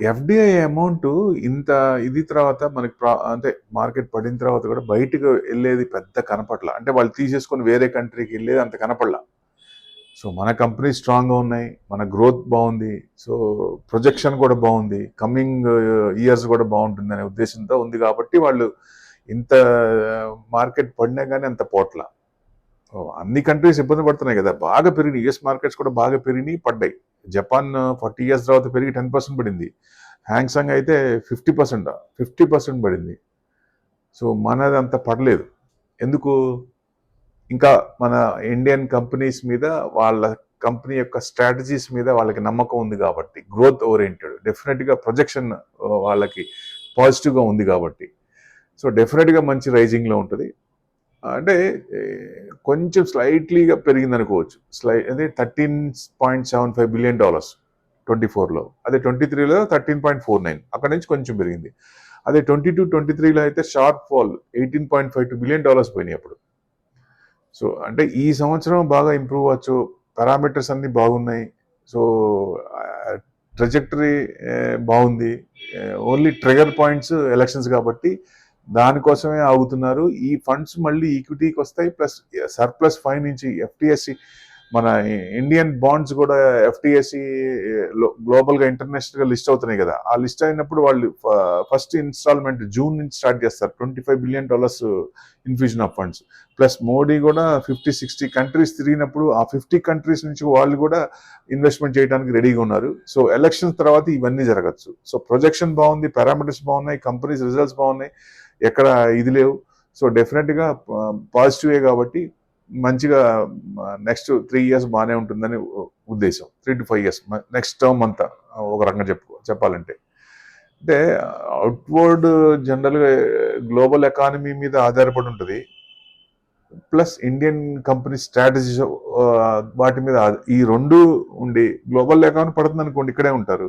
FDI amount ఇంత ఇది తర్వాత మనకి అంటే మార్కెట్ పడిన తర్వాత కూడా బయటకు వెళ్ళేది పెద్ద కనపట్ల, అంటే వాళ్ళు తీసేసుకొని వేరే కంట్రీకి వెళ్ళేది అంత కనపడలా. సో మన కంపెనీ స్ట్రాంగ్గా ఉన్నాయి, మన గ్రోత్ బాగుంది, సో ప్రొజెక్షన్ కూడా బాగుంది, కమింగ్ ఇయర్స్ కూడా బాగుంటుంది అనే ఉద్దేశంతో ఉంది కాబట్టి వాళ్ళు ఇంత మార్కెట్ పడినా కానీ అంత పోట్ల. అన్ని కంట్రీస్ ఇబ్బంది పడుతున్నాయి కదా, బాగా పెరిగినాయి. యుఎస్ మార్కెట్స్ కూడా బాగా పెరిగినాయి, పడ్డాయి. జపాన్ 40 years తర్వాత పెరిగి 10% పడింది. హ్యాంగ్సాంగ్ అయితే 50% పడింది. సో మనది అంత పడలేదు. ఎందుకు? ఇంకా మన ఇండియన్ కంపెనీస్ మీద, వాళ్ళ కంపెనీ యొక్క స్ట్రాటజీస్ మీద వాళ్ళకి నమ్మకం ఉంది కాబట్టి, గ్రోత్ ఓరియంటెడ్, డెఫినెట్గా ప్రొజెక్షన్ వాళ్ళకి పాజిటివ్గా ఉంది కాబట్టి, సో డెఫినెట్గా మంచి రైజింగ్లో ఉంటుంది. అంటే కొంచెం స్లైట్లీగా పెరిగింది అనుకోవచ్చు. అదే $13.75 billion 24లో, అదే 23లో 13.49, అక్కడ నుంచి కొంచెం పెరిగింది. అదే 22-23లో అయితే షార్ప్ ఫాల్ $18.52 billion పోయినాయి అప్పుడు. సో అంటే ఈ సంవత్సరం బాగా ఇంప్రూవ్ అవ్వచ్చు, పారామీటర్స్ అన్ని బాగున్నాయి. సో ట్రెజెక్టరీ బాగుంది. ఓన్లీ ట్రిగర్ పాయింట్స్ ఎలక్షన్స్ కాబట్టి దానికోసమే ఆగుతున్నారు. ఈ ఫండ్స్ మళ్ళీ ఈక్విటీకి వస్తాయి, ప్లస్ సర్ప్లస్ ఫైవ్ నుంచి ఎఫ్టిఎస్సి, మన ఇండియన్ బాండ్స్ కూడా ఎఫ్టిఎస్సి గ్లోబల్గా ఇంటర్నేషనల్గా లిస్ట్ అవుతున్నాయి కదా. ఆ లిస్ట్ అయినప్పుడు వాళ్ళు ఫస్ట్ ఇన్స్టాల్మెంట్ జూన్ నుంచి స్టార్ట్ చేస్తారు, $25 billion infusion of funds. Plus Modi కూడా 50-60 కంట్రీస్ తిరిగినప్పుడు ఆ 50 కంట్రీస్ నుంచి వాళ్ళు కూడా ఇన్వెస్ట్మెంట్ చేయడానికి రెడీగా ఉన్నారు. సో ఎలక్షన్స్ తర్వాత ఇవన్నీ జరగచ్చు. సో ప్రొజెక్షన్ బాగుంది, పారామీటర్స్ బాగున్నాయి, కంపెనీస్ రిజల్ట్స్ బాగున్నాయి, ఎక్కడ ఇది లేవు. సో డెఫినెట్గా పాజిటివే కాబట్టి మంచిగా నెక్స్ట్ 3 years బాగానే ఉంటుందని ఉద్దేశం. 3 to 5 years నెక్స్ట్ టర్మ్ అంతా ఒక రకంగా చెప్పాలంటే. అంటే అవుట్వర్డ్ జనరల్గా గ్లోబల్ ఎకానమీ మీద ఆధారపడి ఉంటుంది, ప్లస్ ఇండియన్ కంపెనీ స్ట్రాటజీస్ వాటి మీద, ఈ రెండు ఉండి గ్లోబల్ ఎకానమీ పడుతుంది అనుకోండి ఇక్కడే ఉంటారు,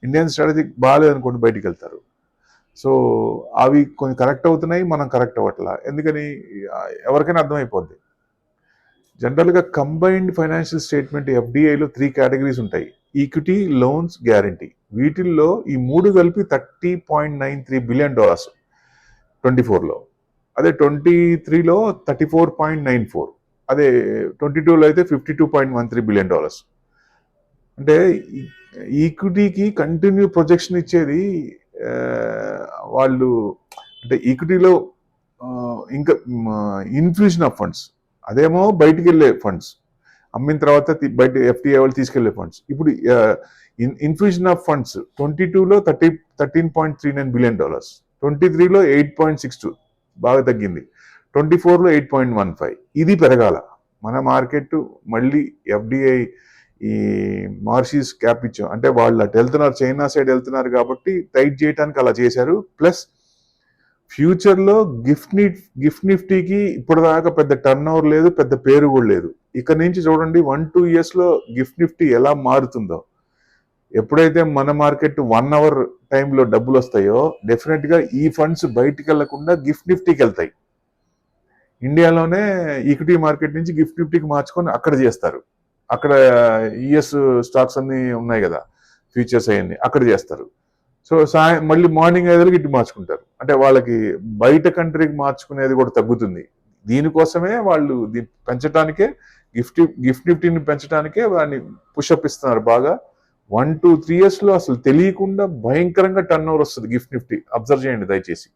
ఇండియన్ స్ట్రాటజీ బాగాలేదనుకోండి బయటికి వెళ్తారు. సో అవి కొన్ని కరెక్ట్ అవుతున్నాయి, మనం కరెక్ట్ అవ్వట్లా. ఎందుకని ఎవరికైనా అర్థమైపోద్ది. జనరల్గా కంబైన్డ్ ఫైనాన్షియల్ స్టేట్మెంట్ ఎఫ్డిఐలో 3 categories ఉంటాయి: ఈక్విటీ, లోన్స్, గ్యారంటీ. వీటిల్లో ఈ 3 కలిపి $30.93 billion 24లో, అదే 23లో 34.94, అదే 22లో అయితే $52.13 billion. అంటే ఈక్విటీకి కంటిన్యూ ప్రొజెక్షన్ ఇచ్చేది వాళ్ళు, అంటే ఈక్విటీలో ఇంకా ఇన్ఫ్యూజన్ ఆఫ్ ఫండ్స్, అదేమో బయటికి వెళ్ళే ఫండ్స్, అమ్మిన తర్వాత బయట ఎఫ్డిఐ వాళ్ళు తీసుకెళ్లే ఫండ్స్. ఇప్పుడు ఇన్ఫ్యూజన్ ఆఫ్ ఫండ్స్ 22లో $13.39 billion, 23లో 8.62, బాగా తగ్గింది, 24లో 8.15. ఇది పెరగాల. మన మార్కెట్ మళ్ళీ ఎఫ్డిఐ ఈ మార్షీస్ క్యాప్ ఇచ్చాం అంటే వాళ్ళు అటు వెళ్తున్నారు, చైనా సైడ్ వెళ్తున్నారు కాబట్టి టైట్ చేయడానికి అలా చేశారు. ప్లస్ ఫ్యూచర్లో గిఫ్ట్ నిఫ్టీకి ఇప్పటిదాకా పెద్ద టర్న్ ఓవర్ లేదు, పెద్ద పేరు కూడా లేదు. ఇక నుంచి చూడండి 1-2 yearsలో గిఫ్ట్ నిఫ్టీ ఎలా మారుతుందో. ఎప్పుడైతే మన మార్కెట్ 1 hour టైంలో డబ్బులు వస్తాయో డెఫినెట్గా ఈ ఫండ్స్ బయటికి వెళ్లకుండా గిఫ్ట్ నిఫ్టీకి వెళ్తాయి. ఇండియాలోనే ఈక్విటీ మార్కెట్ నుంచి గిఫ్ట్ నిఫ్టీకి మార్చుకొని అక్కడ చేస్తారు. అక్కడ యుఎస్ స్టాక్స్ అన్ని ఉన్నాయి కదా, ఫ్యూచర్స్ అవన్నీ అక్కడ చేస్తారు. సో మళ్ళీ మార్నింగ్ 5 ఇటు మార్చుకుంటారు. అంటే వాళ్ళకి బయట కంట్రీకి మార్చుకునేది కూడా తగ్గుతుంది. దీనికోసమే వాళ్ళు పెంచడానికే, గిఫ్ట్ నిఫ్టీని పెంచడానికే వాడిని పుషప్ ఇస్తున్నారు బాగా. 1-2-3 yearsలో అసలు తెలియకుండా భయంకరంగా టర్న్ ఓవర్ వస్తుంది గిఫ్ట్ నిఫ్టీ. అబ్జర్వ్ చేయండి దయచేసి.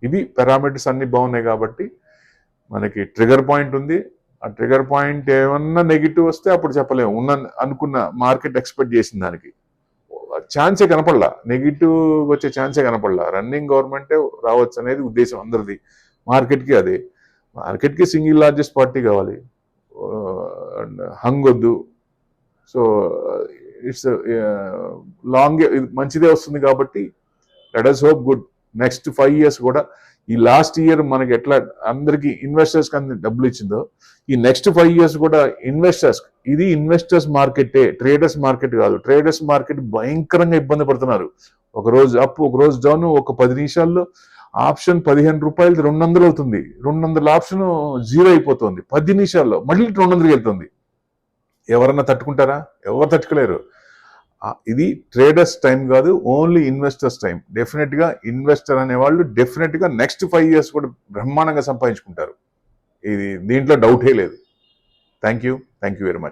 ఇవి పారామీటర్స్ అన్ని బాగున్నాయి కాబట్టి మనకి ట్రిగర్ పాయింట్ ఉంది. ఆ ట్రిగర్ పాయింట్ ఏమన్నా నెగిటివ్ వస్తే అప్పుడు చెప్పలేము. అనుకున్న మార్కెట్ ఎక్స్పెక్ట్ చేసిన దానికి ఛాన్సే కనపడలా, నెగిటివ్ వచ్చే ఛాన్సే కనపడలా. రన్నింగ్ గవర్నమెంటే రావచ్చు అనేది ఉద్దేశం అందరిది. మార్కెట్కి అదే, మార్కెట్కి సింగిల్ లార్జెస్ట్ పార్టీ కావాలి, హంగ్ వద్దు. సో ఇట్స్ లాంగ్, మంచిదే వస్తుంది కాబట్టి let us hope good. Next 5 years కూడా, ఈ లాస్ట్ ఇయర్ మనకి ఎట్లా అందరికి ఇన్వెస్టర్స్కి అన్ని డబ్బులు ఇచ్చిందో, ఈ నెక్స్ట్ 5 years కూడా ఇన్వెస్టర్స్, ఇది ఇన్వెస్టర్స్ మార్కెటే, ట్రేడర్స్ మార్కెట్ కాదు. ట్రేడర్స్ మార్కెట్ భయంకరంగా ఇబ్బంది పడుతున్నారు. ఒక రోజు అప్, ఒక రోజు డౌన్, ఒక 10 నిమిషాల్లో ఆప్షన్ ₹15 200 అవుతుంది. 200 ఆప్షన్ 0 అయిపోతుంది 10 నిమిషాల్లో, మళ్ళీ 200కి వెళ్తుంది. ఎవరన్నా తట్టుకుంటారా? ఎవరు తట్టుకోలేరు. ఇది ట్రేడర్స్ టైం కాదు, ఓన్లీ ఇన్వెస్టర్స్ టైం. డెఫినెట్గా ఇన్వెస్టర్ అనేవాళ్ళు డెఫినెట్గా నెక్స్ట్ 5 years కూడా బ్రహ్మాండంగా సంపాదించుకుంటారు. ఇది దీంట్లో డౌటే లేదు. Thank you very much.